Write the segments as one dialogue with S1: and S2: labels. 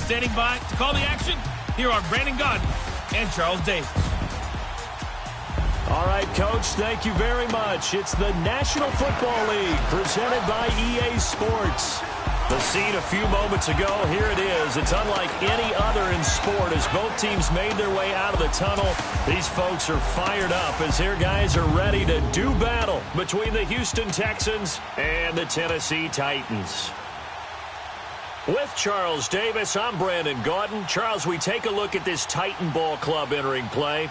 S1: Standing by to call the action, here are Brandon Gaudin and Charles Davis.
S2: All right, Coach, thank you very much. It's the National Football League presented by EA Sports. The scene a few moments ago, here it is. It's unlike any other in sport as both teams made their way out of the tunnel. These folks are fired up as their guys are ready to do battle between the Houston Texans and the Tennessee Titans. With Charles Davis, I'm Brandon Gaudin. Charles, we take a look at this Titan Ball Club entering play.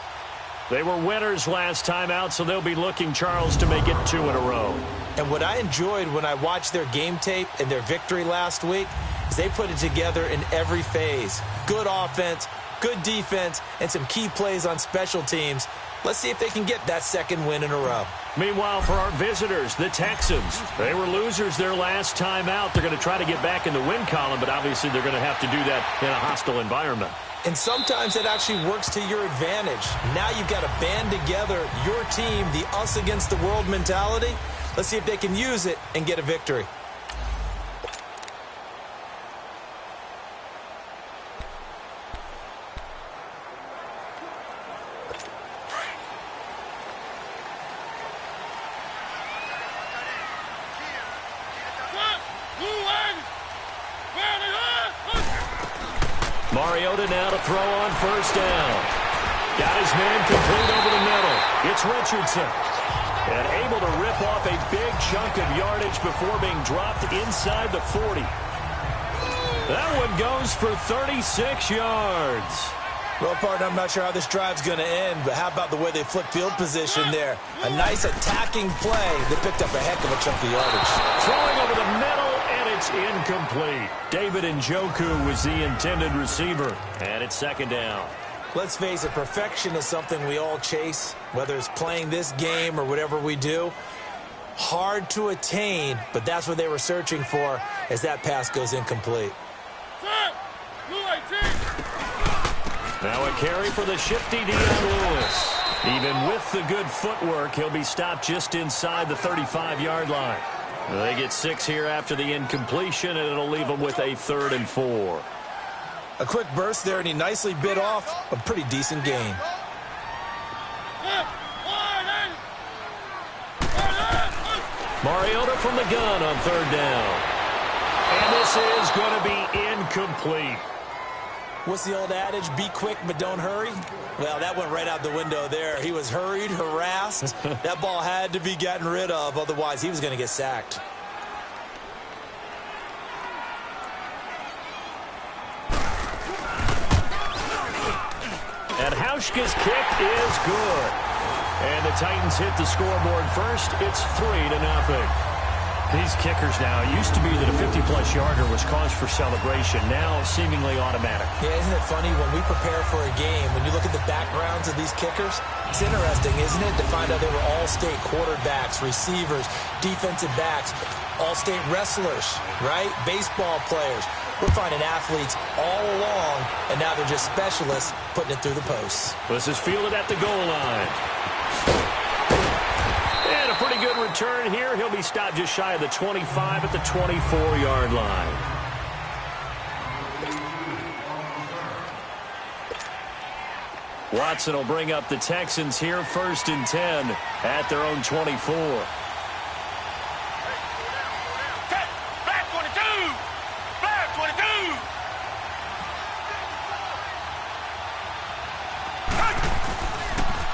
S2: They were winners last time out, so they'll be looking, Charles, to make it 2 in a row.
S3: And what I enjoyed when I watched their game tape and their victory last week is they put it together in every phase. Good offense, good defense, and some key plays on special teams. Let's see if they can get that second win in a row.
S2: Meanwhile, for our visitors, the Texans, they were losers their last time out. They're going to try to get back in the win column, but obviously they're going to have to do that in a hostile environment.
S3: And sometimes it actually works to your advantage. Now you've got to band together your team, the us against the world mentality. Let's see if they can use it and get a victory.
S2: Mariota now to throw on first down. Got his man complete over the middle. It's Richardson. And able to rip off a big chunk of yardage before being dropped inside the 40. That one goes for 36 yards.
S3: Well, partner, I'm not sure how this drive's going to end, but how about the way they flipped field position there? A nice attacking play that picked up a heck of a chunk of yardage.
S2: Throwing over the middle, and it's incomplete. David Njoku was the intended receiver, and it's second down.
S3: Let's face it, perfection is something we all chase, whether it's playing this game or whatever we do. Hard to attain, but that's what they were searching for as that pass goes incomplete.
S2: Now a carry for the shifty Dion Lewis. Even with the good footwork, he'll be stopped just inside the 35-yard line. They get 6 here after the incompletion, and it'll leave them with a 3rd and 4.
S3: A quick burst there, and he nicely bit off a pretty decent gain.
S2: Mariota from the gun on 3rd down. And this is going to be incomplete.
S3: What's the old adage? Be quick, but don't hurry? Well, that went right out the window there. He was hurried, harassed. That ball had to be gotten rid of, otherwise he was going to get sacked.
S2: And Hauschka's kick is good. And the Titans hit the scoreboard first. It's 3-0. These kickers now, it used to be that a 50-plus yarder was cause for celebration. Now seemingly automatic.
S3: Yeah, isn't it funny when we prepare for a game, when you look at the backgrounds of these kickers, it's interesting, isn't it, to find out they were all-state quarterbacks, receivers, defensive backs, all-state wrestlers, right? Baseball players. We're finding athletes all along, and now they're just specialists putting it through the posts.
S2: This is fielded at the goal line. And a pretty good return here. He'll be stopped just shy of the 25 at the 24-yard line. Watson will bring up the Texans here, 1st and 10 at their own 24.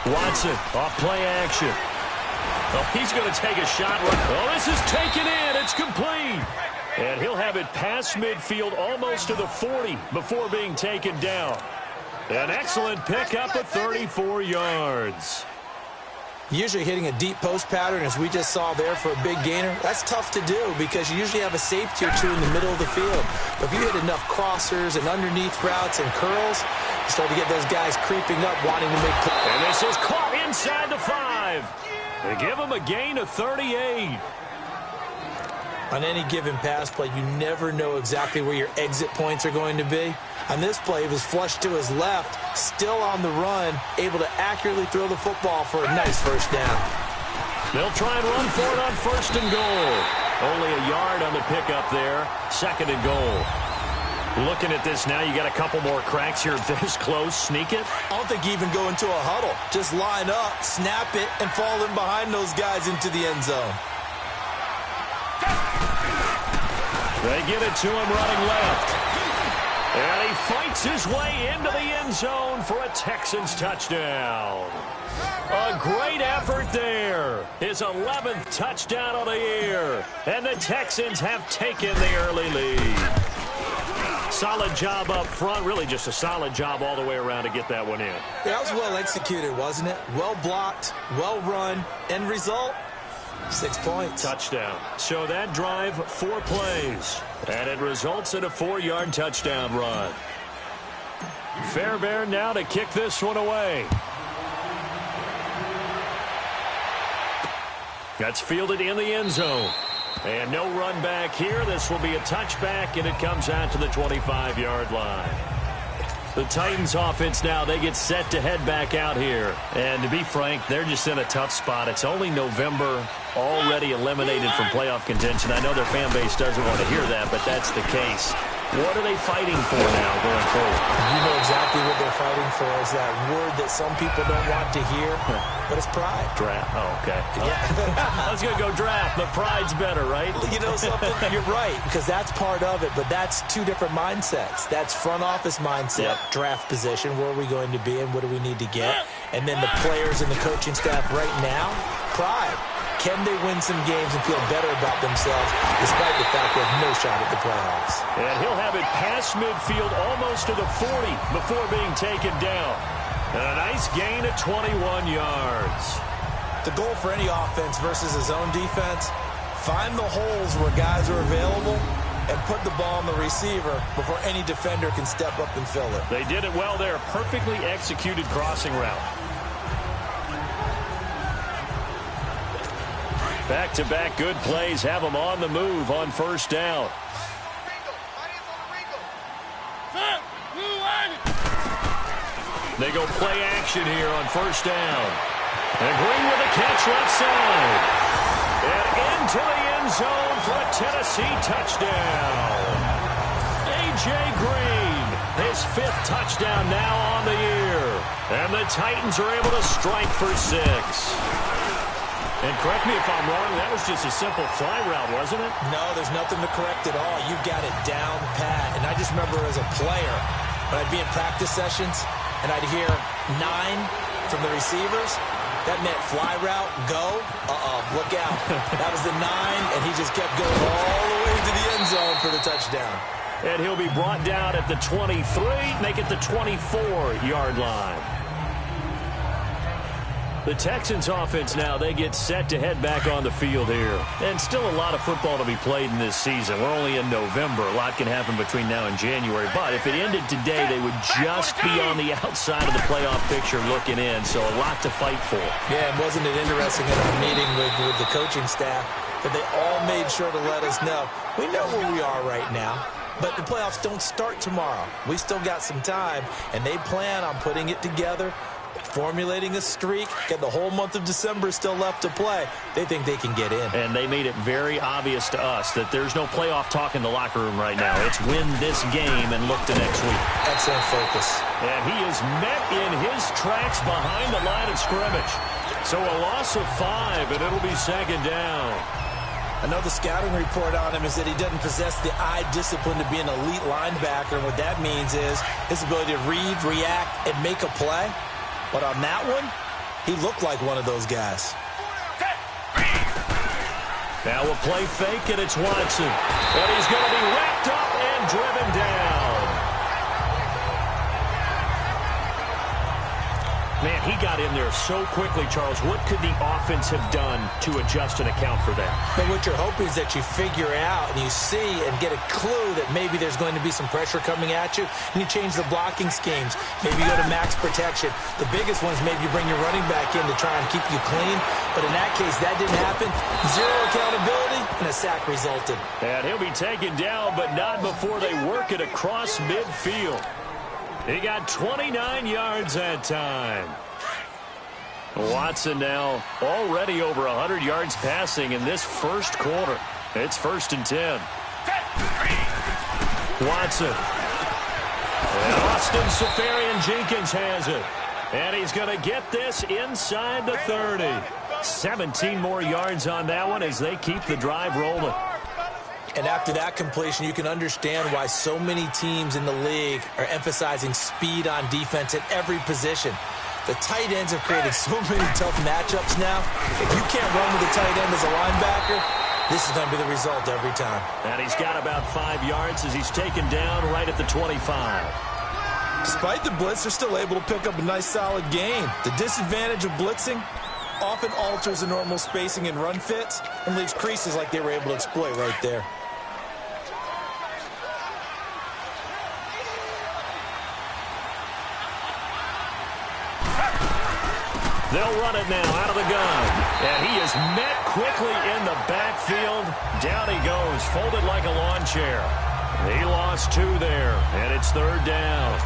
S2: Watson off play action. Oh, he's going to take a shot. Oh, this is taken in. It's complete. And he'll have it past midfield almost to the 40 before being taken down. An excellent pickup of 34 yards.
S3: Usually hitting a deep post pattern, as we just saw there for a big gainer, that's tough to do because you usually have a safety or two in the middle of the field. But if you hit enough crossers and underneath routes and curls, you start to get those guys creeping up, wanting to make plays.
S2: And this is caught inside the 5. They give him a gain of 38.
S3: On any given pass play, you never know exactly where your exit points are going to be. On this play, he was flushed to his left, still on the run, able to accurately throw the football for a nice first down.
S2: They'll try and run for it on 1st and goal. Only a yard on the pickup there. 2nd and goal. Looking at this now, you got a couple more cracks here. This close, sneak it.
S3: I don't think you even go into a huddle. Just line up, snap it, and fall in behind those guys into the end zone.
S2: They get it to him running left. And he fights his way into the end zone for a Texans touchdown. A great effort there. His 11th touchdown of the year. And the Texans have taken the early lead. Solid job up front. Really just a solid job all the way around to get that one in.
S3: Yeah, that was well executed, wasn't it? Well blocked, well run. End result, 6 points.
S2: Touchdown. So that drive, 4 plays. And it results in a 4-yard touchdown run. Fairbairn now to kick this one away. That's fielded in the end zone. And no run back here. This will be a touchback, and it comes out to the 25-yard line. The Titans offense now, they get set to head back out here. And to be frank, they're just in a tough spot. It's only November, already eliminated from playoff contention. I know their fan base doesn't want to hear that, but that's the case. What are they fighting for now going forward?
S3: You know exactly what they're fighting for. Is that word that some people don't want to hear, but it's pride.
S2: Draft. Oh, okay.
S3: Yeah.
S2: I was going to go draft, but pride's better, right?
S3: You know something? You're right, because that's part of it, but that's two different mindsets. That's front office mindset, draft position, where are we going to be and what do we need to get? And then the players and the coaching staff right now, pride. Can they win some games and feel better about themselves despite the fact they have no shot at the playoffs?
S2: And he'll have it past midfield almost to the 40 before being taken down. And a nice gain of 21 yards.
S3: The goal for any offense versus his own defense, find the holes where guys are available and put the ball on the receiver before any defender can step up and fill it.
S2: They did it well there. Perfectly executed crossing route. Back-to-back good plays have them on the move on first down. They go play action here on first down. And Green with a catch left side. And into the end zone for a Tennessee touchdown. A.J. Green, his 5th touchdown now on the year. And the Titans are able to strike for 6. And correct me if I'm wrong, that was just a simple fly route, wasn't it?
S3: No, there's nothing to correct at all. You've got it down pat. And I just remember as a player, when I'd be in practice sessions and I'd hear 9 from the receivers, that meant fly route, go, look out. That was the 9, and he just kept going all the way to the end zone for the touchdown.
S2: And he'll be brought down at the 23, make it the 24-yard line. The Texans offense now, they get set to head back on the field here. And still a lot of football to be played in this season. We're only in November. A lot can happen between now and January. But if it ended today, they would just be on the outside of the playoff picture looking in. So a lot to fight for.
S3: Yeah, and wasn't it interesting in our meeting with the coaching staff that they all made sure to let us know, we know where we are right now. But the playoffs don't start tomorrow. We still got some time, and they plan on putting it together, formulating a streak, get the whole month of December still left to play. They think they can get in.
S2: And they made it very obvious to us that there's no playoff talk in the locker room right now. It's win this game and look to next week.
S3: Excellent focus.
S2: And he is met in his tracks behind the line of scrimmage. So a loss of 5, and it'll be 2nd down.
S3: I know the scouting report on him is that he doesn't possess the eye discipline to be an elite linebacker. And what that means is his ability to read, react, and make a play. But on that one, he looked like one of those guys.
S2: Now a play fake, and it's Watson. And he's going to be wrapped up and driven down. Man, he got in there so quickly, Charles. What could the offense have done to adjust and account for that?
S3: And what you're hoping is that you figure out and you see and get a clue that maybe there's going to be some pressure coming at you, and you change the blocking schemes. Maybe you go to max protection. The biggest one is maybe you bring your running back in to try and keep you clean. But in that case, that didn't happen. 0 accountability, and a sack resulted.
S2: And he'll be taken down, but not before they work it across midfield. He got 29 yards that time. Watson now already over 100 yards passing in this first quarter. It's 1st and 10. Watson Austin Seferian-Jenkins has it. And he's going to get this inside the 30. 17 more yards on that one as they keep the drive rolling.
S3: And after that completion, you can understand why so many teams in the league are emphasizing speed on defense at every position. The tight ends have created so many tough matchups now. If you can't run with the tight end as a linebacker, this is going to be the result every time.
S2: And he's got about 5 yards as he's taken down right at the 25.
S3: Despite the blitz, they're still able to pick up a nice solid gain. The disadvantage of blitzing often alters the normal spacing and run fits and leaves creases like they were able to exploit right there.
S2: They'll run it now out of the gun. And he is met quickly in the backfield. Down he goes, folded like a lawn chair. He lost 2 there, and it's 3rd down.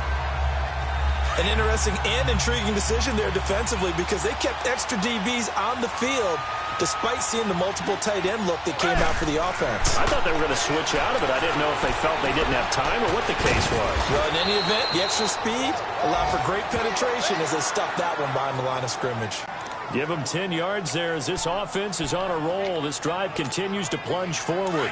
S3: An interesting and intriguing decision there defensively because they kept extra DBs on the field despite seeing the multiple tight end look that came out for the offense.
S2: I thought they were going to switch out of it. I didn't know if they felt they didn't have time or what the case was.
S3: Well, in any event, the extra speed allowed for great penetration as they stuffed that one behind the line of scrimmage.
S2: Give them 10 yards there as this offense is on a roll. This drive continues to plunge forward.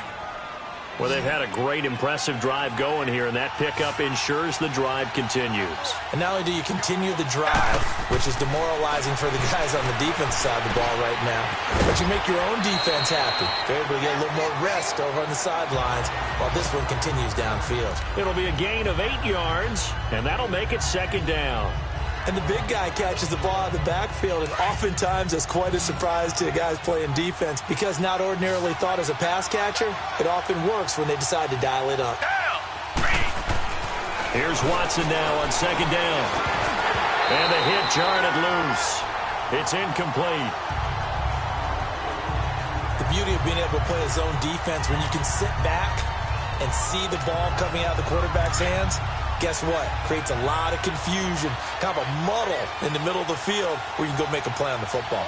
S2: Well, they've had a great, impressive drive going here, and that pickup ensures the drive continues.
S3: And not only do you continue the drive, which is demoralizing for the guys on the defense side of the ball right now, but you make your own defense happy. They're able to get a little more rest over on the sidelines while this one continues downfield.
S2: It'll be a gain of 8 yards, and that'll make it 2nd down.
S3: And the big guy catches the ball out of the backfield, and oftentimes that's quite a surprise to the guys playing defense because not ordinarily thought as a pass catcher, it often works when they decide to dial it up.
S2: Here's Watson now on 2nd down. And the hit jarred it loose. It's incomplete.
S3: The beauty of being able to play a zone defense when you can sit back and see the ball coming out of the quarterback's hands, guess what? Creates a lot of confusion, kind of a muddle in the middle of the field where you can go make a play on the football.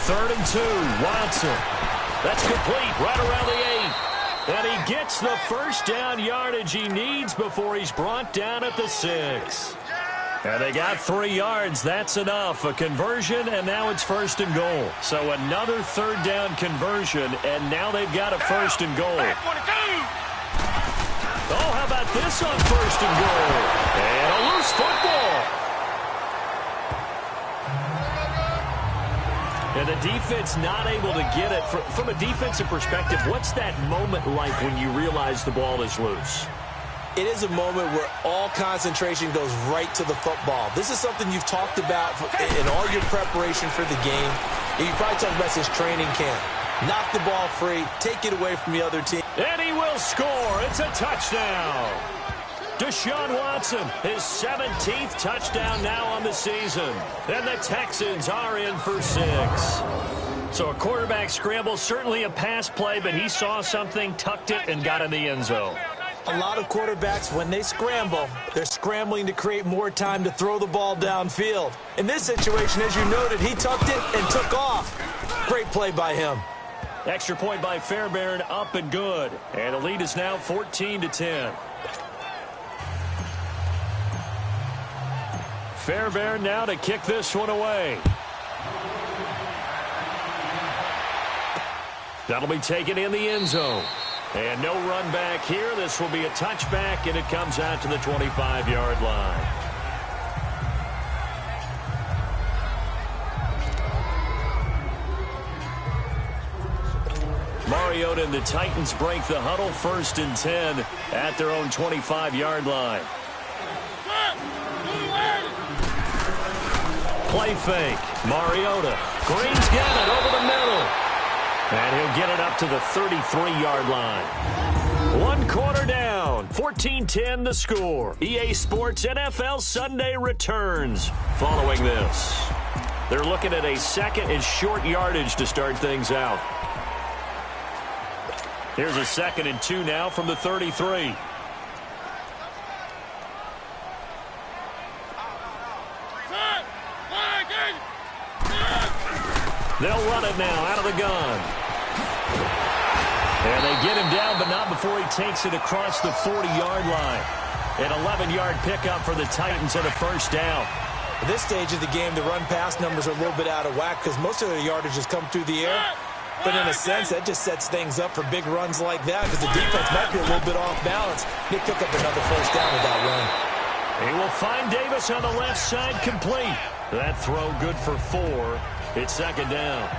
S2: Third and 2, Watson. That's complete right around the 8. And he gets the first down yardage he needs before he's brought down at the 6. And they got 3 yards. That's enough. A conversion, and now it's 1st and goal. So another 3rd down conversion, and now they've got a 1st and goal. Oh, how about this on 1st and goal? And a loose football. And the defense not able to get it. From a defensive perspective, what's that moment like when you realize the ball is loose?
S3: It is a moment where all concentration goes right to the football. This is something you've talked about in all your preparation for the game. You probably talked about since training camp. Knock the ball free, take it away from the other team.
S2: And he will score. It's a touchdown. Deshaun Watson, his 17th touchdown now on the season. And the Texans are in for 6. So a quarterback scramble, certainly a pass play, but he saw something, tucked it, and got in the end zone.
S3: A lot of quarterbacks, when they scramble, they're scrambling to create more time to throw the ball downfield. In this situation, as you noted, he tucked it and took off. Great play by him.
S2: Extra point by Fairbairn, up and good. And the lead is now 14-10. Fairbairn now to kick this one away. That'll be taken in the end zone. And no run back here. This will be a touchback, and it comes out to the 25-yard line. Mariota and the Titans break the huddle, 1st and 10 at their own 25-yard line. Play fake. Mariota. Green's got it over the middle. And he'll get it up to the 33-yard line. 1 quarter down. 14-10 the score. EA Sports NFL Sunday returns following this. They're looking at a 2nd and short yardage to start things out. Here's a 2nd and 2 now from the 33. They'll run it now out of the gun. And they get him down, but not before he takes it across the 40-yard line. An 11-yard pickup for the Titans and a first down.
S3: At this stage of the game, the run-pass numbers are a little bit out of whack because most of their yardage has come through the air. But in a sense, that just sets things up for big runs like that because the defense might be a little bit off balance. They pick up another first down with that run.
S2: He will find Davis on the left side, complete. That throw good for 4. It's second down.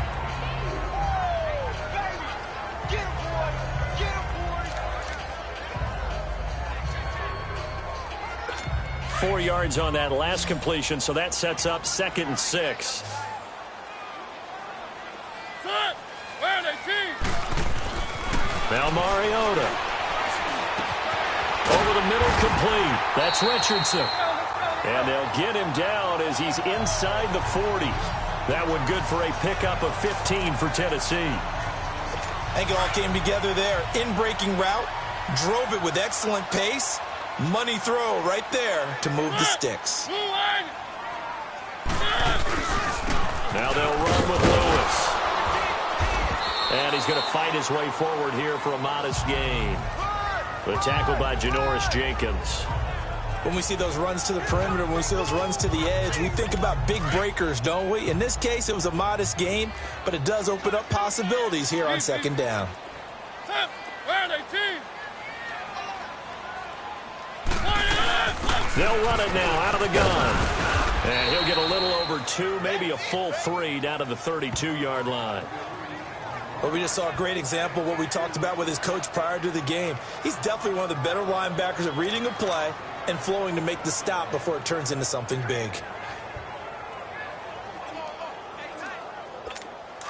S2: 4 yards on that last completion, so that sets up 2nd and 6. Now Mariota. Over the middle, complete. That's Richardson. And they'll get him down as he's inside the 40. That one good for a pickup of 15 for Tennessee.
S3: I think it all came together there. In-breaking route, drove it with excellent pace. Money throw right there to move the sticks.
S2: Now they'll run with Lewis. And he's going to fight his way forward here for a modest gain. The tackle by Janoris Jenkins.
S3: When we see those runs to the perimeter, when we see those runs to the edge, we think about big breakers, don't we? In this case, it was a modest gain, but it does open up possibilities here on second down.
S2: They'll run it now out of the gun. And he'll get a little over 2, maybe a full 3 down to the 32-yard line.
S3: Well, we just saw a great example of what we talked about with his coach prior to the game. He's definitely one of the better linebackers at reading a play and flowing to make the stop before it turns into something big.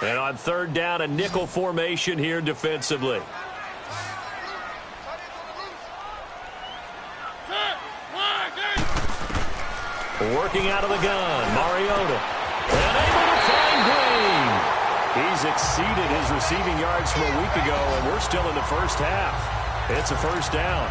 S2: And on third down, a nickel formation here defensively. Working out of the gun, Mariota. And able to find Green. He's exceeded his receiving yards from a week ago, and we're still in the first half. It's a first down.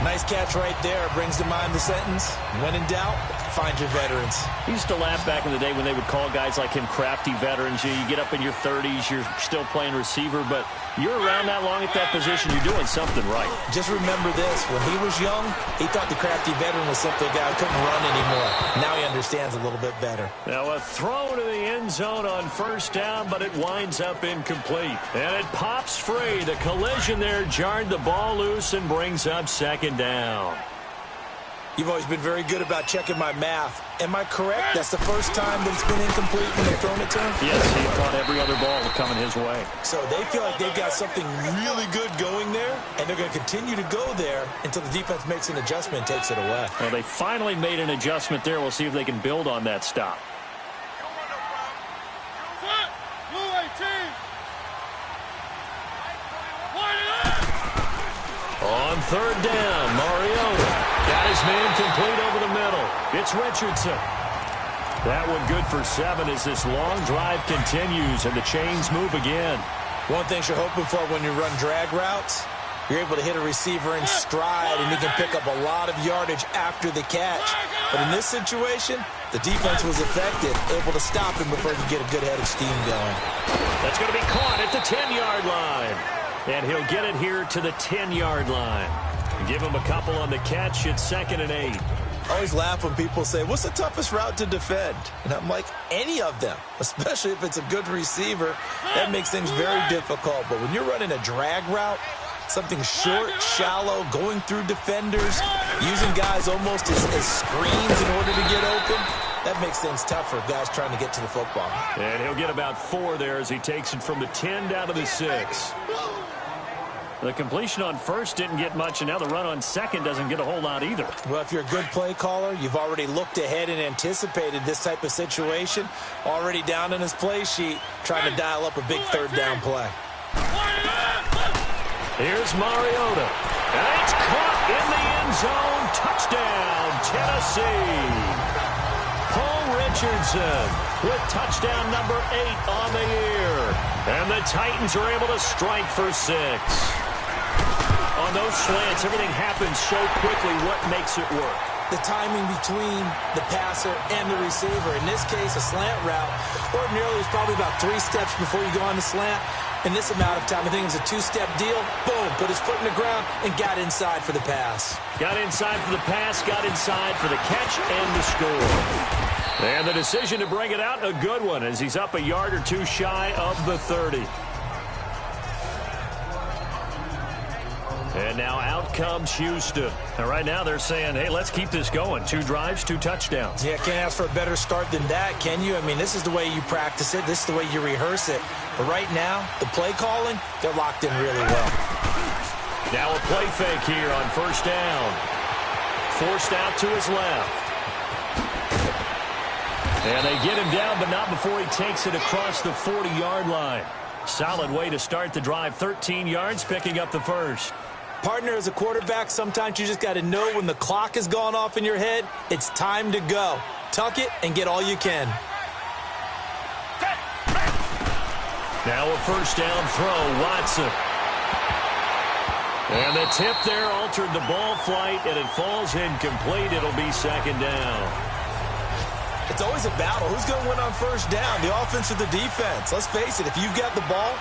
S3: Nice catch right there. Brings to mind the sentence, when in doubt, find your veterans.
S2: I used to laugh back in the day when they would call guys like him crafty veterans. You get up in your 30s, you're still playing receiver, but you're around that long at that position, you're doing something right.
S3: Just remember this. When he was young, he thought the crafty veteran was simply a guy who couldn't run anymore. Now he understands a little bit better.
S2: Now a throw to the end zone on first down, but it winds up incomplete. And it pops free. The collision there jarred the ball loose and brings up second down.
S3: You've always been very good about checking my math. Am I correct? That's the first time that it's been incomplete when they've thrown it to him?
S2: Yes, he caught every other ball coming his way.
S3: So they feel like they've got something really good going there, and they're going to continue to go there until the defense makes an adjustment and takes it away.
S2: Well, they finally made an adjustment there. We'll see if they can build on that stop. On third down, Mariota got his man complete over the middle. It's Richardson. That one good for 7 as this long drive continues and the chains move again.
S3: One thing you're hoping for when you run drag routes, you're able to hit a receiver in stride and he can pick up a lot of yardage after the catch. But in this situation, the defense was effective, able to stop him before he could get a good head of steam going.
S2: That's going to be caught at the 10-yard line. And he'll get it here to the 10-yard line. Give him a couple on the catch. It's 2nd and 8.
S3: I always laugh when people say, what's the toughest route to defend? And I'm like, any of them, especially if it's a good receiver. That makes things very difficult. But when you're running a drag route, something short, shallow, going through defenders, using guys almost as screens in order to get open, that makes things tough for guys trying to get to the football.
S2: And he'll get about 4 there as he takes it from the 10 down to the 6. The completion on first didn't get much, and now the run on second doesn't get a whole lot either.
S3: Well, if you're a good play caller, you've already looked ahead and anticipated this type of situation. Already down in his play sheet, trying to dial up a big third down play.
S2: Here's Mariota. And it's caught in the end zone. Touchdown, Tennessee. Paul Richardson with touchdown number 8 on the year. And the Titans are able to strike for 6. On those slants, everything happens so quickly. What makes it work?
S3: the timing between the passer and the receiver. In this case, a slant route ordinarily is probably about 3 steps before you go on the slant. In this amount of time, I think it was a 2-step deal. Boom, put his foot in the ground and got inside for the pass.
S2: Got inside for the pass, got inside for the catch and the score. And the decision to bring it out, a good one, as he's up a yard or 2 shy of the 30. And now out comes Houston. And right now they're saying, hey, let's keep this going. 2 drives, 2 touchdowns.
S3: Yeah, can't ask for a better start than that, can you? I mean, this is the way you practice it. This is the way you rehearse it. But right now, the play calling, they're locked in really well.
S2: Now a play fake here on first down. Forced out to his left. And they get him down, but not before he takes it across the 40-yard line. Solid way to start the drive. 13 yards, picking up the first.
S3: Partner, as a quarterback, sometimes you just got to know when the clock has gone off in your head, it's time to go. Tuck it and get all you can.
S2: Now a first down throw, Watson. And the tip there altered the ball flight, and it falls incomplete. It'll be second down.
S3: It's always a battle. Who's going to win on first down, the offense or the defense? Let's face it, if you've got the ball,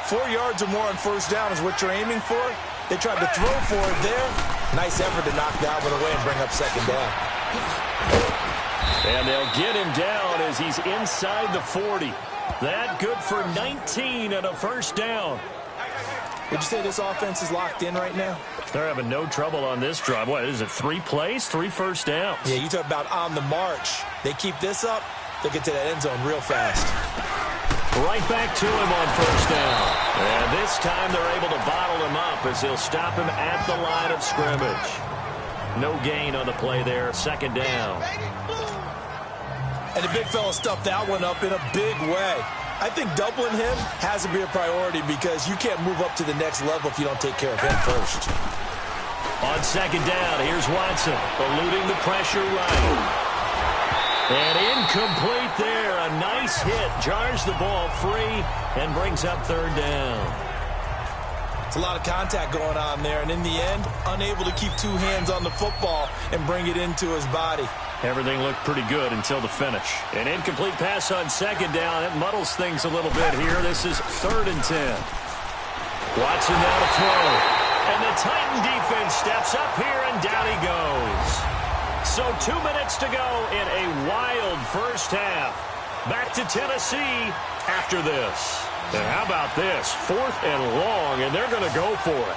S3: 4 yards or more on first down is what you're aiming for. They tried to throw for it there. Nice effort to knock that one away and bring up second down.
S2: And they'll get him down as he's inside the 40. That good for 19 and a first down.
S3: Would you say this offense is locked in right now?
S2: They're having no trouble on this drive. What is it, 3 plays, 3 first downs?
S3: Yeah, you talk about on the march. They keep this up, they'll get to that end zone real fast.
S2: Right back to him on first down. And this time they're able to bottle him up as he'll stop him at the line of scrimmage. No gain on the play there, second down.
S3: And the big fella stuffed that one up in a big way. I think doubling him has to be a priority because you can't move up to the next level if you don't take care of him first.
S2: On second down, here's Watson, eluding the pressure right. And incomplete there. A nice hit. Jars the ball free and brings up third down.
S3: It's a lot of contact going on there. And in the end, unable to keep 2 hands on the football and bring it into his body.
S2: Everything looked pretty good until the finish. An incomplete pass on second down. It muddles things a little bit here. This is 3rd and 10. Watson now to throw. And the Titan defense steps up here, and down he goes. So 2 minutes to go in a wild first half. Back to Tennessee after this. And how about this? 4th and long, and they're going to go for it.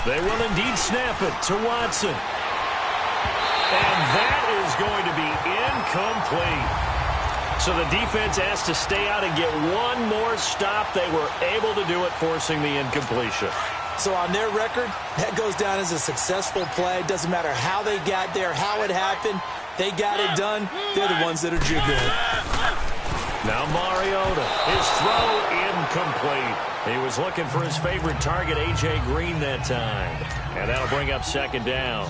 S2: They will indeed snap it to Watson. And that is going to be incomplete. So the defense has to stay out and get one more stop. They were able to do it, forcing the incompletion.
S3: So on their record, that goes down as a successful play. Doesn't matter how they got there, how it happened. They got it done. They're the ones that are jubilant.
S2: Now Mariota, his throw incomplete. He was looking for his favorite target, A.J. Green, that time. And that'll bring up second down.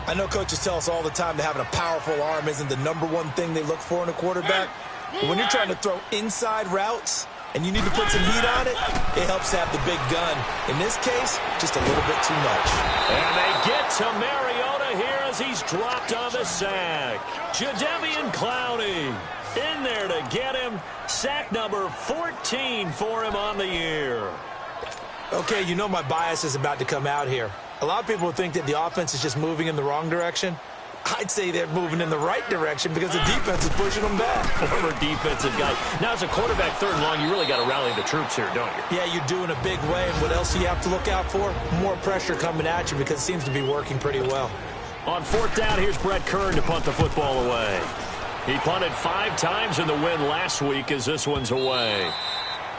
S3: I know coaches tell us all the time that having a powerful arm isn't the #1 thing they look for in a quarterback. But when you're trying to throw inside routes and you need to put some heat on it, it helps to have the big gun. In this case, just a little bit too much.
S2: And they get to Mariota here as he's dropped on the sack. Jadeveon Clowney in there to get him. Sack number 14 for him on the year.
S3: Okay, you know my bias is about to come out here. A lot of people think that the offense is just moving in the wrong direction. I'd say they're moving in the right direction because the defense is pushing them back.
S2: Former defensive guy. Now, as a quarterback, 3rd and long, you really got to rally the troops here, don't you?
S3: Yeah, you do in a big way. And what else do you have to look out for? More pressure coming at you because it seems to be working pretty well.
S2: On 4th down, here's Brett Kern to punt the football away. He punted 5 times in the win last week as this one's away.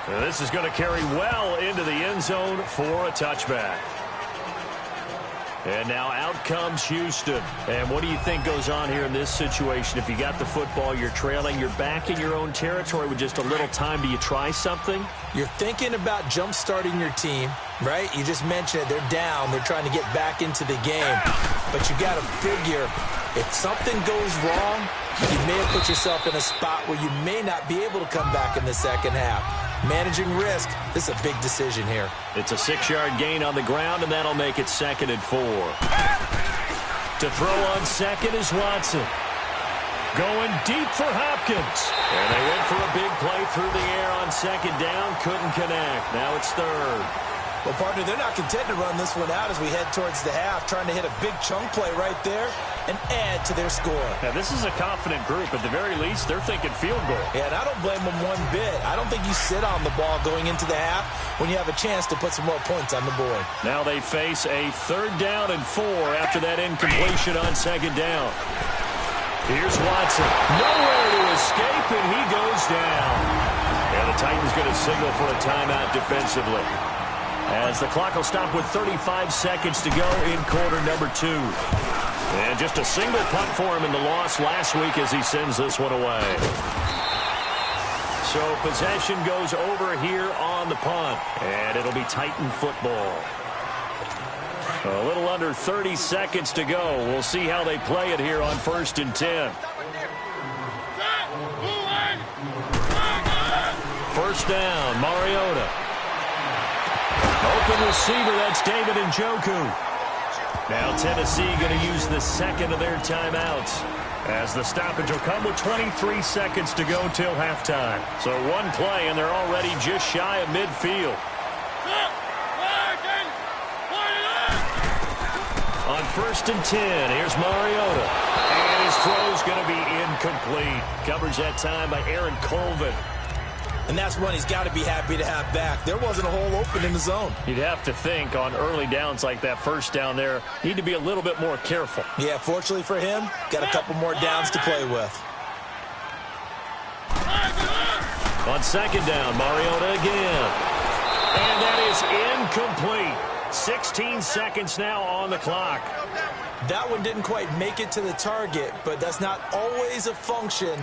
S2: And this is going to carry well into the end zone for a touchback. And now out comes Houston. And what do you think goes on here in this situation? If you got the football, you're trailing, you're back in your own territory with just a little time. Do you try something?
S3: You're thinking about jump-starting your team, right? You just mentioned it. They're down. They're trying to get back into the game. But you got to figure if something goes wrong, you may have put yourself in a spot where you may not be able to come back in the second half. managing risk. This is a big decision here.
S2: It's a 6-yard gain on the ground, and that'll make it 2nd and 4. To throw on second is Watson. Going deep for Hopkins. And they went for a big play through the air on 2nd down. Couldn't connect. Now it's 3rd.
S3: Well, partner, they're not content to run this one out as we head towards the half, trying to hit a big chunk play right there and add to their score.
S1: Now, this is a confident group. At the very least, they're thinking field goal.
S3: Yeah, and I don't blame them one bit. I don't think you sit on the ball going into the half when you have a chance to put some more points on the board.
S2: Now they face a 3rd down and 4 after that incompletion on 2nd down. Here's Watson. Nowhere to escape, and he goes down. And the Titans going to signal for a timeout defensively, as the clock will stop with 35 seconds to go in quarter number 2. And just a single punt for him in the loss last week as he sends this one away. So possession goes over here on the punt, and it'll be Titan football. A little under 30 seconds to go. We'll see how they play it here on 1st and 10. 1st down, Mariota. Open receiver, that's David Njoku. Now Tennessee going to use the 2nd of their timeouts, as the stoppage will come with 23 seconds to go till halftime. So one play, and they're already just shy of midfield. On 1st and 10, here's Mariota. And his throw's going to be incomplete. Coverage that time by Aaron Colvin.
S3: And that's one he's got to be happy to have back. There wasn't a hole open in the zone.
S2: You'd have to think on early downs like that 1st down there, need to be a little bit more careful.
S3: Yeah, fortunately for him, got a couple more downs to play with.
S2: On 2nd down, Mariota again. And that is incomplete. 16 seconds now on the clock.
S3: That one didn't quite make it to the target, but that's not always a function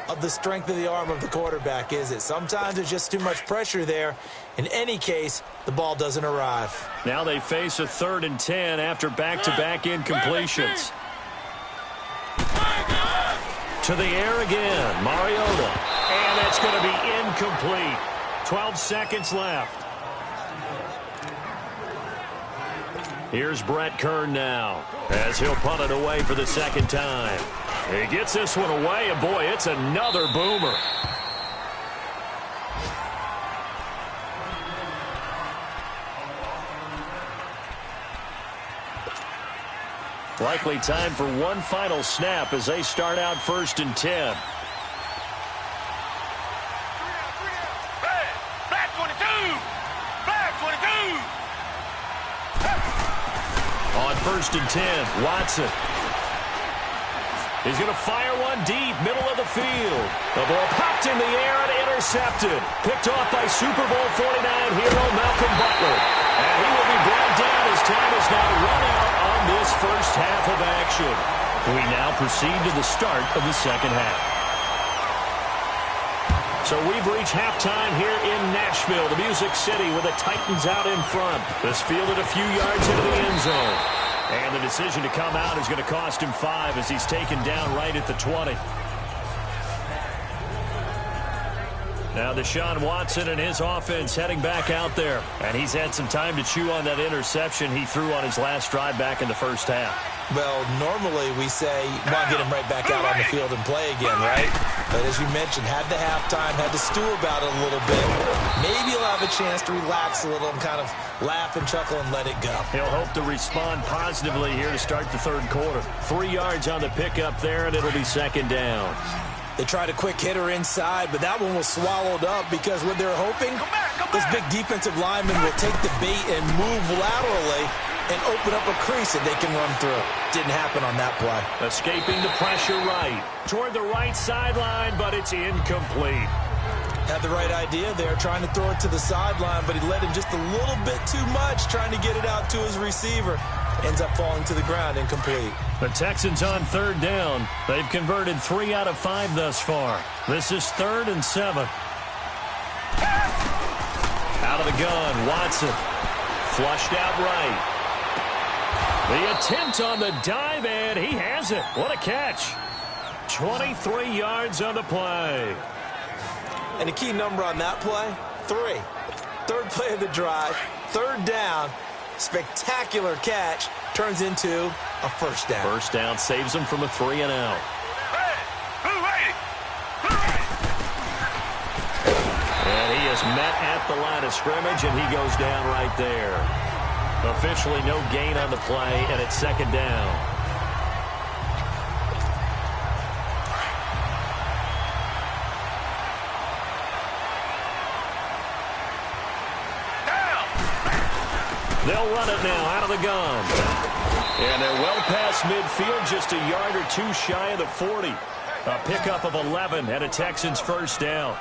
S3: of the strength of the arm of the quarterback, is it? Sometimes there's just too much pressure there. In any case, the ball doesn't arrive.
S2: Now they face a 3rd and 10 after back-to-back incompletions. To the air again, Mariota. And that's going to be incomplete. 12 seconds left. Here's Brett Kern now, as he'll punt it away for the 2nd time. He gets this one away, and boy, it's another boomer. Likely time for one final snap as they start out 1st and 10.
S1: Black 22! Black 22!
S2: On 1st and 10, Watson. He's going to fire one deep, middle of the field. The ball popped in the air and intercepted. Picked off by Super Bowl 49 hero Malcolm Butler. And he will be brought down as time is now run out on this 1st half of action. We now proceed to the start of the 2nd half. So we've reached halftime here in Nashville, the Music City, with the Titans out in front. This fielded a few yards into the end zone. And the decision to come out is going to cost him 5 as he's taken down right at the 20. Now Deshaun Watson and his offense heading back out there. And he's had some time to chew on that interception he threw on his last drive back in the 1st half.
S3: Well, normally we say, come on, get him right back out on the field and play again, right? But as you mentioned, had the halftime, had to stew about it a little bit. Maybe he'll have a chance to relax a little and kind of laugh and chuckle and let it go.
S2: He'll hope to respond positively here to start the 3rd quarter. 3 yards on the pickup there, and it'll be 2nd down.
S3: They tried a quick hitter inside, but that one was swallowed up because what they're hoping, this big defensive lineman will take the bait and move laterally and open up a crease that they can run through. Didn't happen on that play.
S2: Escaping the pressure right. Toward the right sideline, but it's incomplete.
S3: Had the right idea there, trying to throw it to the sideline, but he let him just a little bit too much, trying to get it out to his receiver. Ends up falling to the ground, incomplete.
S2: The Texans on 3rd down. They've converted 3 out of 5 thus far. This is 3rd and 7. Out of the gun, Watson. Flushed out right. The attempt on the dive, and he has it. What a catch. 23 yards on the play.
S3: And the key number on that play, 3. Third play of the drive, third down, spectacular catch, turns into a first down.
S2: First down saves them from a 3-and-out. And he is met at the line of scrimmage, and he goes down right there. Officially no gain on the play, and it's second down. They'll run it now out of the gun. And they're well past midfield, just a yard or two shy of the 40. A pickup of 11 and a Texans first down.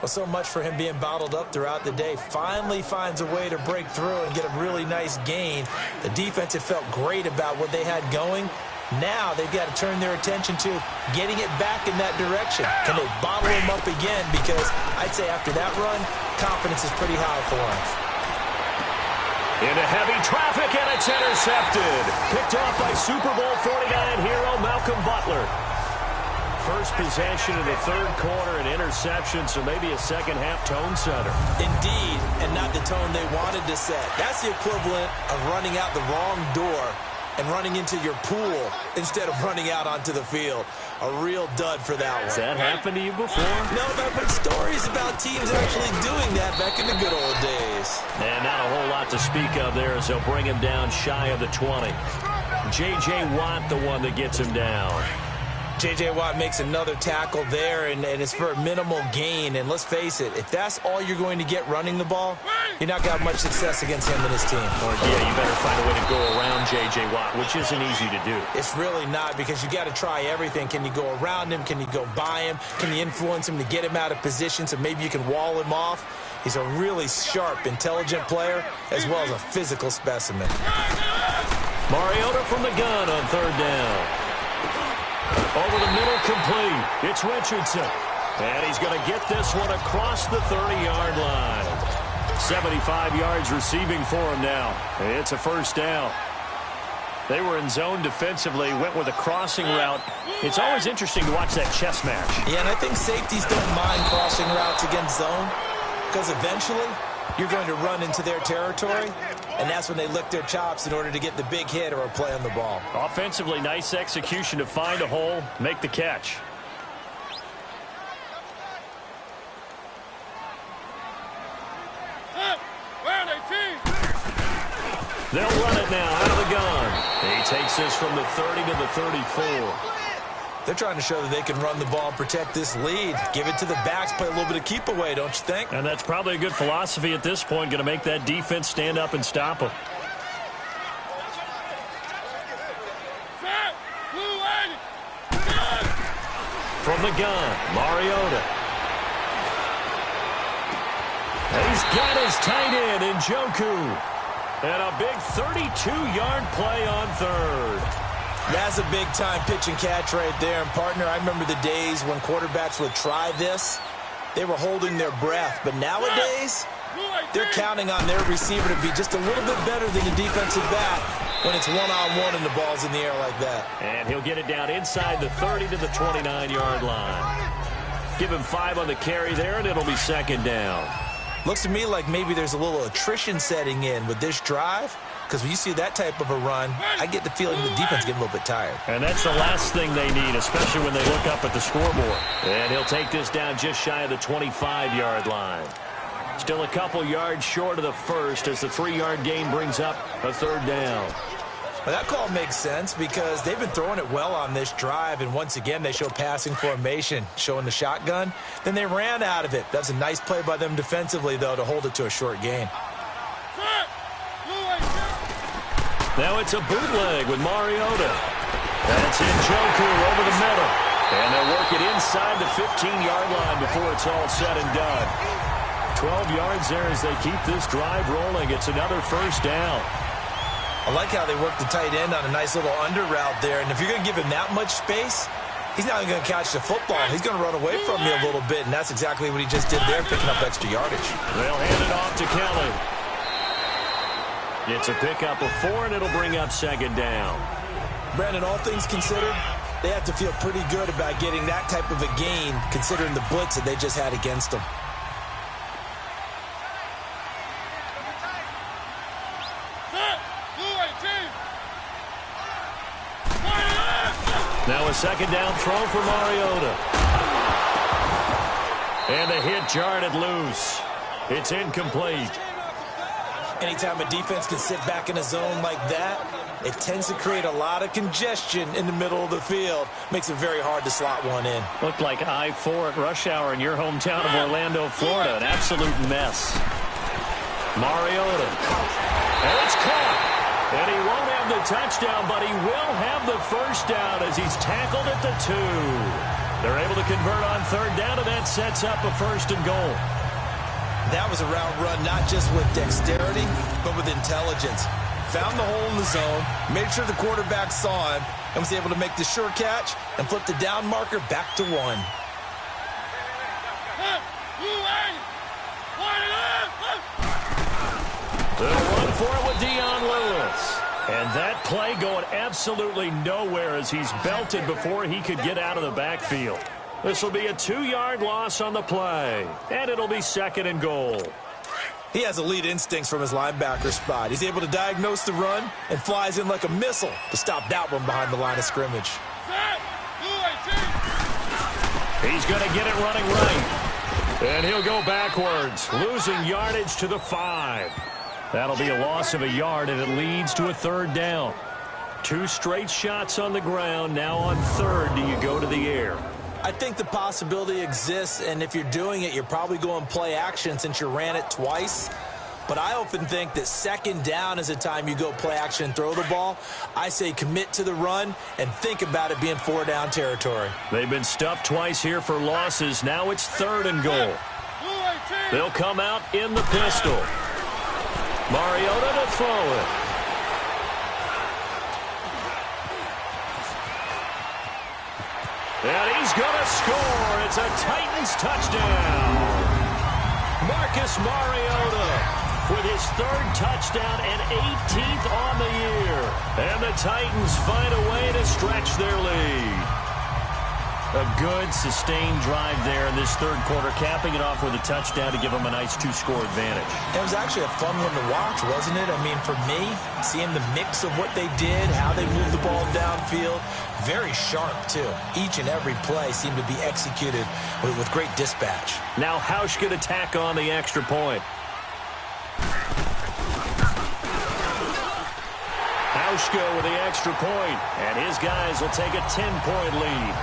S3: Well, so much for him being bottled up throughout the day. Finally finds a way to break through and get a really nice gain. The defense had felt great about what they had going. Now they've got to turn their attention to getting it back in that direction. Can they bottle him up again? Because I'd say after that run, confidence is pretty high for him.
S2: Into heavy traffic, and it's intercepted. Picked off by Super Bowl 49 hero Malcolm Butler. First possession of the third quarter, an interception, so maybe a second-half tone setter.
S3: Indeed, and not the tone they wanted to set. That's the equivalent of running out the wrong door and running into your pool instead of running out onto the field. A real dud for that one.
S2: Has that happened to you before?
S3: No, but I've heard stories about teams actually doing that back in the good old days.
S2: And not a whole lot to speak of there as they'll bring him down shy of the 20. J.J. Watt, the one that gets him down.
S3: J.J. Watt makes another tackle there, and it's for a minimal gain. And let's face it, if that's all you're going to get running the ball, you're not going to have much success against him and his team.
S2: Or, yeah, you better find a way to go around J.J. Watt, which isn't easy to do.
S3: It's really not, because you got to try everything. Can you go around him? Can you go by him? Can you influence him to get him out of position so maybe you can wall him off? He's a really sharp, intelligent player, as well as a physical specimen.
S2: Mariota from the gun on third down. Over the middle, complete. It's Richardson. And he's going to get this one across the 30-yard line. 75 yards receiving for him now. It's a first down. They were in zone defensively, went with a crossing route. It's always interesting to watch that chess match.
S3: Yeah, and I think safeties don't mind crossing routes against zone, because eventually you're going to run into their territory, and that's when they lick their chops in order to get the big hit or a play on the ball.
S2: Offensively, nice execution to find a hole, make the catch. They'll run it now out of the gun. He takes this from the 30 to the 34.
S3: They're trying to show that they can run the ball and protect this lead. Give it to the backs, play a little bit of keep away, don't you think?
S2: And that's probably a good philosophy at this point, going to make that defense stand up and stop them. From the gun, Mariota. And he's got his tight end in Njoku. And a big 32-yard play on third.
S3: That's a big-time pitch and catch right there. And, partner, I remember the days when quarterbacks would try this. They were holding their breath. But nowadays, they're counting on their receiver to be just a little bit better than the defensive back when it's one-on-one and the ball's in the air like that.
S2: And he'll get it down inside the 30 to the 29-yard line. Give him 5 on the carry there, and it'll be second down.
S3: Looks to me like maybe there's a little attrition setting in with this drive, because when you see that type of a run, I get the feeling the defense getting a little bit tired.
S2: And that's the last thing they need, especially when they look up at the scoreboard. And he'll take this down just shy of the 25-yard line. Still a couple yards short of the first as the 3-yard gain brings up a third down.
S3: Well, that call makes sense because they've been throwing it well on this drive, and once again they show passing formation, showing the shotgun. Then they ran out of it. That's a nice play by them defensively, though, to hold it to a short gain.
S2: Now it's a bootleg with Mariota. That's Njoku over the middle. And they'll work it inside the 15-yard line before it's all said and done. 12 yards there as they keep this drive rolling. It's another first down.
S3: I like how they work the tight end on a nice little under route there. And if you're going to give him that much space, he's not going to catch the football. He's going to run away from you a little bit, and that's exactly what he just did there, picking up extra yardage.
S2: They'll hand it off to Kelly. It's a pickup of 4, and it'll bring up second down.
S3: Brandon, all things considered, they have to feel pretty good about getting that type of a gain, considering the blitz that they just had against them.
S2: Now a second down throw for Mariota. And the hit jarred it loose. It's incomplete.
S3: Anytime a defense can sit back in a zone like that, it tends to create a lot of congestion in the middle of the field. Makes it very hard to slot one in.
S2: Looked like I-4 at rush hour in your hometown of Orlando, Florida. An absolute mess. Mariota. And it's caught. And he won't have the touchdown, but he will have the first down as he's tackled at the 2. They're able to convert on third down, and that sets up a first and goal.
S3: That was a route run not just with dexterity, but with intelligence. Found the hole in the zone, made sure the quarterback saw him, and was able to make the sure catch and flip the down marker back to 1.
S2: They'll run for it with Dion Lewis. And that play going absolutely nowhere as he's belted before he could get out of the backfield. This will be a 2-yard loss on the play, and it'll be second and goal.
S3: He has elite instincts from his linebacker spot. He's able to diagnose the run and flies in like a missile to stop that one behind the line of scrimmage.
S2: He's going to get it running right. And he'll go backwards, losing yardage to the 5. That'll be a loss of a yard, and it leads to a third down. 2 straight shots on the ground. Now on third, do you go to the air?
S3: I think the possibility exists, and if you're doing it, you're probably going play action since you ran it twice. But I often think that second down is the time you go play action and throw the ball. I say commit to the run and think about it being 4-down territory.
S2: They've been stuffed twice here for losses. Now it's third and goal. They'll come out in the pistol. Mariota to throw it. And he's going to score. It's a Titans touchdown. Marcus Mariota with his 3rd touchdown and 18th on the year. And the Titans find a way to stretch their lead. A good, sustained drive there in this 3rd quarter, capping it off with a touchdown to give them a nice 2-score advantage.
S3: It was actually a fun one to watch, wasn't it? I mean, for me, seeing the mix of what they did, how they moved the ball downfield, very sharp, too. Each and every play seemed to be executed with great dispatch.
S2: Now Hauschka to tack on the extra point. Hauschka with the extra point, and his guys will take a 10-point lead.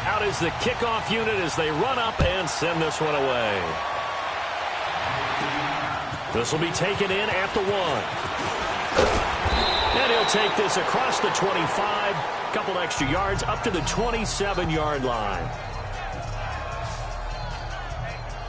S2: Out is the kickoff unit as they run up and send this one away. This will be taken in at the 1. And he'll take this across the 25, couple extra yards up to the 27-yard line.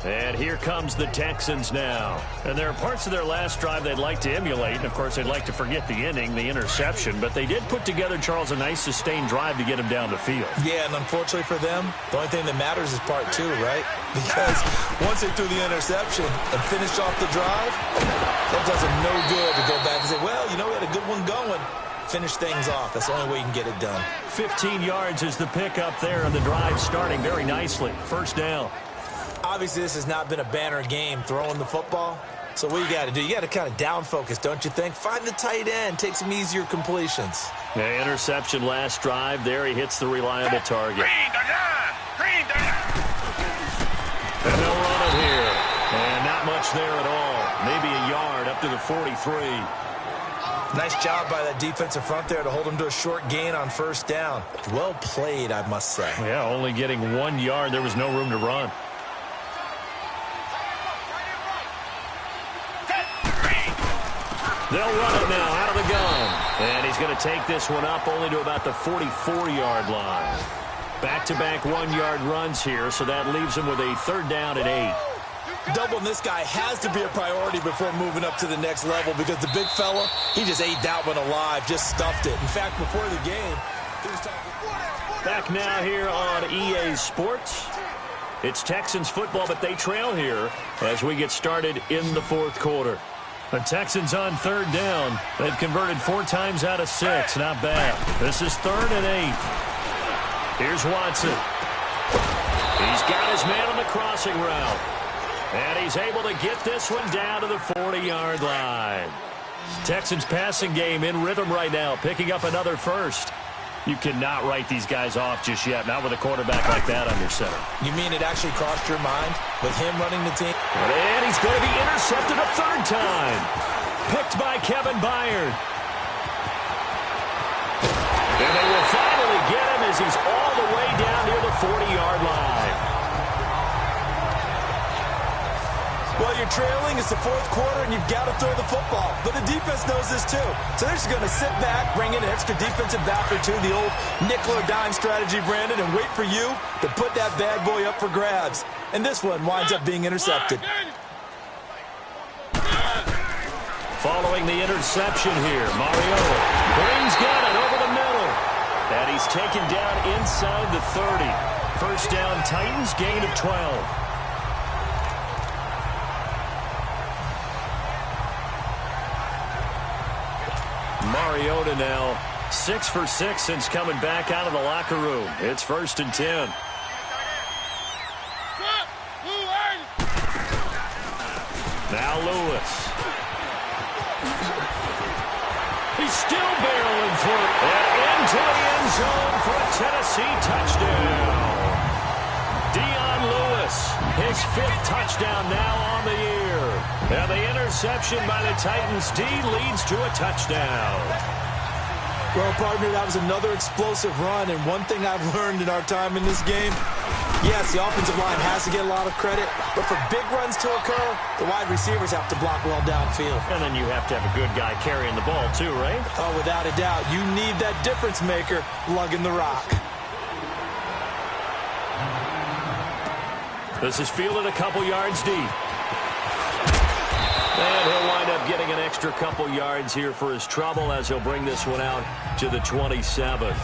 S2: And here comes the Texans now. And there are parts of their last drive they'd like to emulate. And, of course, they'd like to forget the ending, the interception. But they did put together, Charles, a nice sustained drive to get him down the field.
S3: Yeah, and unfortunately for them, the only thing that matters is part 2, right? Because once they threw the interception and finished off the drive, that does them no good to go back and say, well, you know, we had a good one going. Finish things off. That's the only way you can get it done.
S2: 15 yards is the pickup there, and the drive starting very nicely. First down.
S3: Obviously, this has not been a banner game throwing the football. So what you got to do, you got to kind of down focus, don't you think? Find the tight end, take some easier completions.
S2: The interception last drive. There he hits the reliable target. And they'll run it here. And not much there at all. Maybe a yard up to the 43.
S3: Nice job by that defensive front there to hold him to a short gain on first down. Well played, I must say.
S2: Yeah, only getting 1 yard. There was no room to run. They'll run it now out of the gun. And he's going to take this one up only to about the 44-yard line. Back-to-back 1-yard runs here, so that leaves him with a 3rd down and 8.
S3: Doubling this guy has to be a priority before moving up to the next level because the big fella, he just ate that one alive, just stuffed it. In fact, before the game, he was talking.
S2: Back now here on EA Sports. It's Texans football, but they trail here as we get started in the 4th quarter. The Texans on 3rd down. They've converted 4 times out of 6. Not bad. This is 3rd and 8. Here's Watson. He's got his man on the crossing route. And he's able to get this one down to the 40-yard line. Texans passing game in rhythm right now, picking up another first. You cannot write these guys off just yet, not with a quarterback like that under center.
S3: You mean it actually crossed your mind with him running the team?
S2: And he's going to be intercepted a third time. Picked by Kevin Byard. And they will finally get him as he's all the way down near the 40-yard line.
S3: Well, you're trailing. It's the fourth quarter, and you've got to throw the football. But the defense knows this, too. So they're just going to sit back, bring in an extra defensive back or two, the old nickel or dime strategy, Brandon, and wait for you to put that bad boy up for grabs. And this one winds up being intercepted.
S2: Following the interception here, Mariota brings Gannon over the middle. And he's taken down inside the 30. First down, Titans, gain of 12. Mariota now 6 for 6 since coming back out of the locker room. It's 1st and 10. Now Lewis. He's still barreling for it. And into the end zone for a Tennessee touchdown. Dion Lewis, his 5th touchdown now on the year. And the interception by the Titans D leads to a touchdown.
S3: Well, partner, that was another explosive run, and one thing I've learned in our time in this game, yes, the offensive line has to get a lot of credit, but for big runs to occur, the wide receivers have to block well downfield.
S2: And then you have to have a good guy carrying the ball too, right?
S3: Oh, without a doubt. You need that difference maker lugging the rock.
S2: This is fielded a couple yards deep. And he'll wind up getting an extra couple yards here for his trouble as he'll bring this one out to the 27th.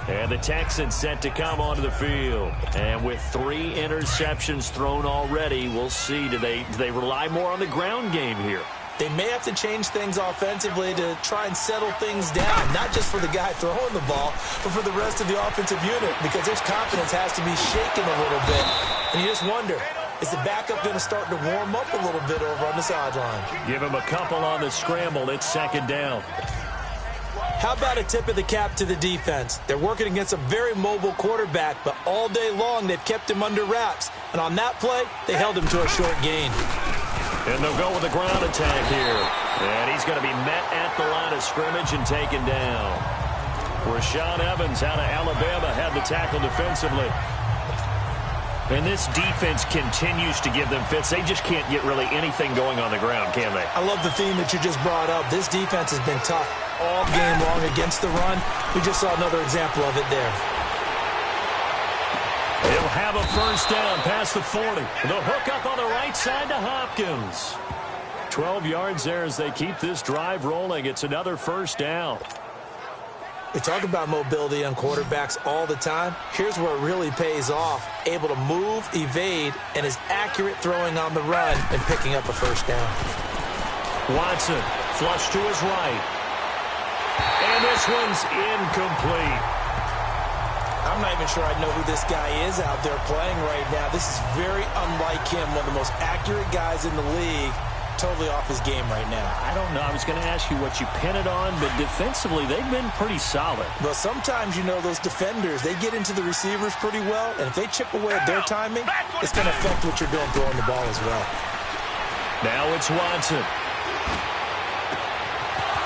S2: And the Texans set to come onto the field. And with 3 interceptions thrown already, we'll see. Do they rely more on the ground game here?
S3: They may have to change things offensively to try and settle things down, not just for the guy throwing the ball, but for the rest of the offensive unit, because their confidence has to be shaken a little bit. And you just wonder, is the backup going to start to warm up a little bit over on the sideline?
S2: Give him a couple on the scramble. It's 2nd down.
S3: How about a tip of the cap to the defense? They're working against a very mobile quarterback, but all day long they've kept him under wraps. And on that play, they held him to a short gain.
S2: And they'll go with the ground attack here. And he's going to be met at the line of scrimmage and taken down. Rashaan Evans out of Alabama had the tackle defensively. And this defense continues to give them fits. They just can't get really anything going on the ground, can they?
S3: I love the theme that you just brought up. This defense has been tough all game long against the run. We just saw another example of it there.
S2: He'll have a first down past the 40. The hook up on the right side to Hopkins. 12 yards there as they keep this drive rolling. It's another first down.
S3: We talk about mobility on quarterbacks all the time. Here's where it really pays off. Able to move, evade, and is accurate throwing on the run and picking up a first down.
S2: Watson, flush to his right. And this one's incomplete.
S3: I'm not even sure I know who this guy is out there playing right now. This is very unlike him, one of the most accurate guys in the league. Totally off his game right now.
S2: I don't know. I was going to ask you what you pin it on, but defensively, they've been pretty solid.
S3: Well, sometimes, you know, those defenders, they get into the receivers pretty well, and if they chip away at their timing, it's going to affect what you're doing throwing the ball as well.
S2: Now it's Watson.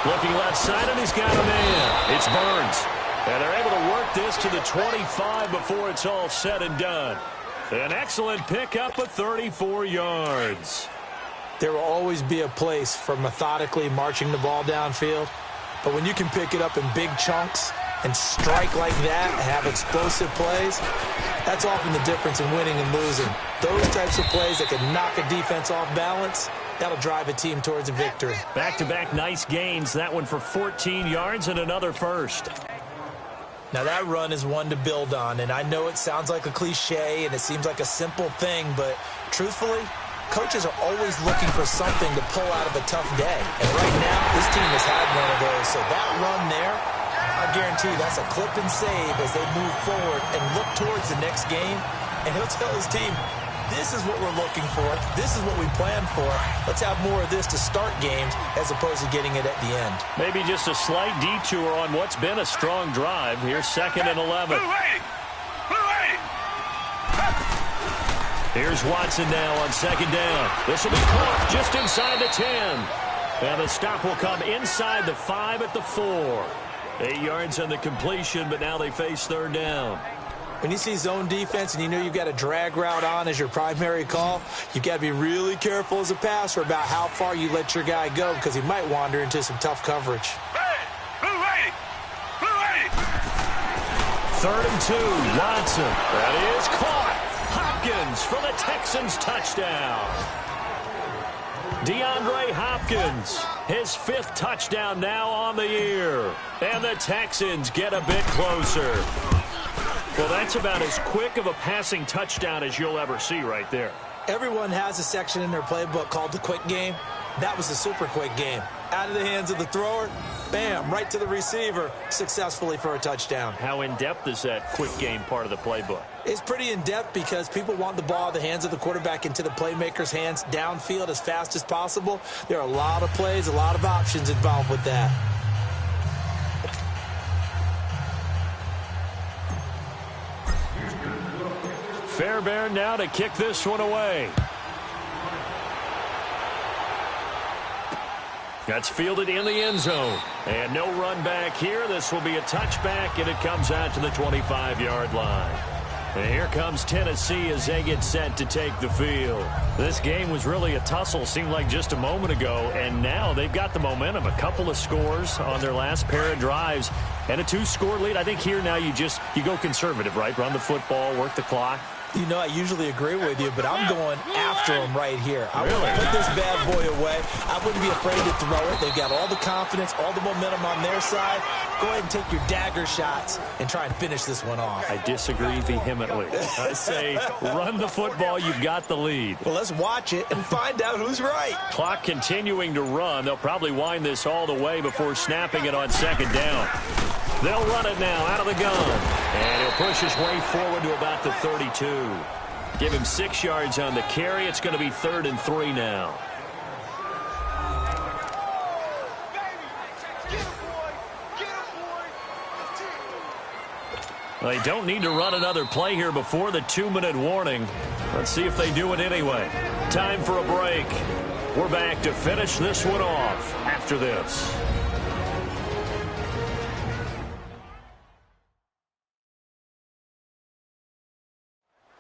S2: Looking left side, and he's got a man. It's Burns. And they're able to work this to the 25 before it's all said and done. An excellent pickup of 34 yards.
S3: There will always be a place for methodically marching the ball downfield. But when you can pick it up in big chunks and strike like that and have explosive plays, that's often the difference in winning and losing. Those types of plays that can knock a defense off balance, that'll drive a team towards a victory.
S2: Back-to-back nice gains. That one for 14 yards and another first.
S3: Now that run is one to build on, and I know it sounds like a cliche and it seems like a simple thing, but truthfully, coaches are always looking for something to pull out of a tough day. And right now, this team has had one of those. So that run there, I guarantee that's a clip and save as they move forward and look towards the next game. And he'll tell his team, This is what we're looking for. This is what we planned for. Let's have more of this to start games as opposed to getting it at the end.
S2: Maybe just a slight detour on what's been a strong drive. Here's 2nd and 11. Here's Watson now on 2nd down. This will be caught just inside the 10. And the stop will come inside the 5 at the 4. 8 yards on the completion, but now they face 3rd down.
S3: When you see zone defense and you know you've got a drag route on as your primary call, you've got to be really careful as a passer about how far you let your guy go because he might wander into some tough coverage.
S2: 3rd and 2, Watson. That is caught. Hopkins for the Texans touchdown. DeAndre Hopkins, his 5th touchdown now on the year. And the Texans get a bit closer. Well, that's about as quick of a passing touchdown as you'll ever see right there.
S3: Everyone has a section in their playbook called the quick game. That was a super quick game. Out of the hands of the thrower, bam, right to the receiver, successfully for a touchdown.
S2: How in-depth is that quick game part of the playbook?
S3: It's pretty in-depth because people want the ball out of the hands of the quarterback into the playmaker's hands downfield as fast as possible. There are a lot of plays, a lot of options involved with that.
S2: Fairbairn now to kick this one away. That's fielded in the end zone. And no run back here. This will be a touchback, and it comes out to the 25-yard line. And here comes Tennessee as they get set to take the field. This game was really a tussle, seemed like just a moment ago, and now they've got the momentum. A couple of scores on their last pair of drives and a 2-score lead. I think here now you go conservative, right? Run the football, work the clock.
S3: You know, I usually agree with you, but I'm going after him right here. I
S2: really?
S3: want to put this bad boy away. I wouldn't be afraid to throw it. They've got all the confidence, all the momentum on their side. Go ahead and take your dagger shots and try and finish this one off.
S2: I disagree vehemently. I say run the football. You've got the lead.
S3: Well, let's watch it and find out who's right.
S2: Clock continuing to run. They'll probably wind this all the way before snapping it on 2nd down. They'll run it now out of the gun. And he'll push his way forward to about the 32. Give him 6 yards on the carry. It's going to be 3rd and 3 now. They don't need to run another play here before the 2-minute warning. Let's see if they do it anyway. Time for a break. We're back to finish this one off after this.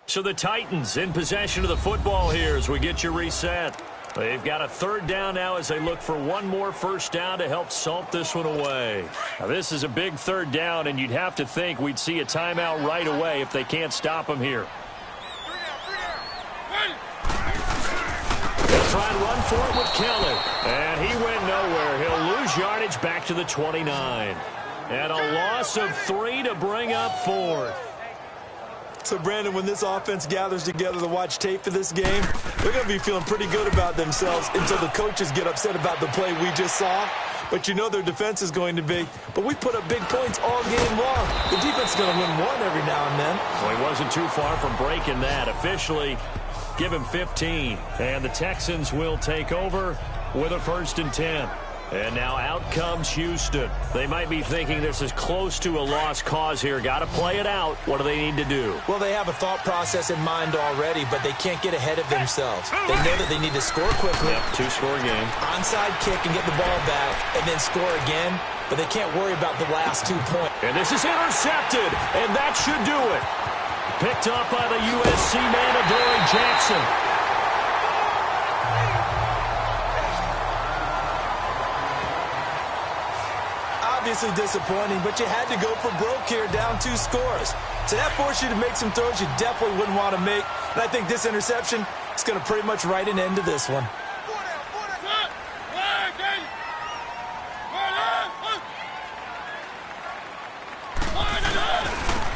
S2: So the Titans in possession of the football here as we get you reset. They've got a 3rd down now as they look for one more 1st down to help salt this one away. Now this is a big 3rd down, and you'd have to think we'd see a timeout right away if they can't stop them here. They'll try and run for it with Kelly. And he went nowhere. He'll lose yardage back to the 29. And a loss of 3 to bring up 4th.
S3: So, Brandon, when this offense gathers together to watch tape for this game, they're going to be feeling pretty good about themselves until the coaches get upset about the play we just saw. But you know their defense is going to be. But we put up big points all game long. The defense is going to win one every now and then.
S2: Well, he wasn't too far from breaking that. Officially, give him 15. And the Texans will take over with a 1st and 10. And now out comes Houston. They might be thinking this is close to a lost cause here. Got to play it out. What do they need to do?
S3: Well, they have a thought process in mind already, but they can't get ahead of themselves. They know that they need to score quickly.
S2: Yep, 2-score game.
S3: Onside kick and get the ball back, and then score again. But they can't worry about the last 2 points.
S2: And this is intercepted, and that should do it. Picked up by the USC man, Adoree Jackson.
S3: Obviously disappointing, but you had to go for broke here, down 2 scores. So that forced you to make some throws you definitely wouldn't want to make. And I think this interception is going to pretty much write an end to this one.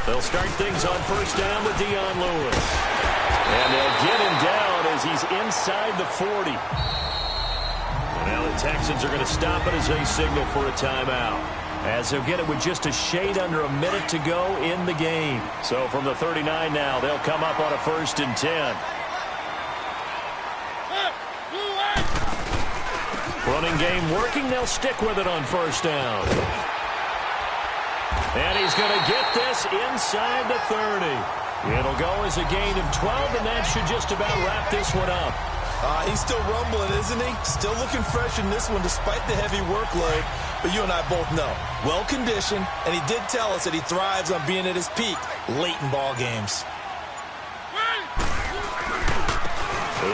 S2: They'll start things on 1st down with Dion Lewis. And they'll get him down as he's inside the 40. And now the Texans are going to stop it as they signal for a timeout. As they'll get it with just a shade under a minute to go in the game. So from the 39 now, they'll come up on a 1st and 10. Running game working. They'll stick with it on first down. And he's going to get this inside the 30. It'll go as a gain of 12, and that should just about wrap this one up.
S3: He's still rumbling, isn't he? Still looking fresh in this one despite the heavy workload. But you and I both know, well-conditioned, and he did tell us that he thrives on being at his peak late in ball games.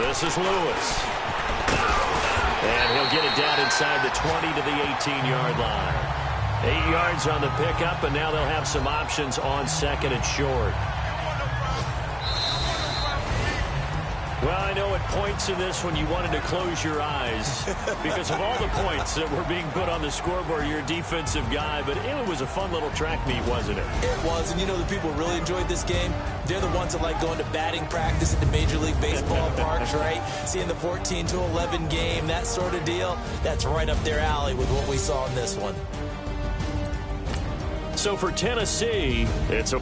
S2: This is Lewis. And he'll get it down inside the 20 to the 18-yard line. 8 yards on the pickup, and now they'll have some options on second and short. Well, I know at points in this when you wanted to close your eyes because of all the points that were being put on the scoreboard. You're a defensive guy, but it was a fun little track meet, wasn't it?
S3: It was, and you know the people really enjoyed this game? They're the ones that like going to batting practice at the Major League Baseball parks, right? Seeing the 14-11 game, that sort of deal. That's right up their alley with what we saw in this one.
S2: So for Tennessee, it's a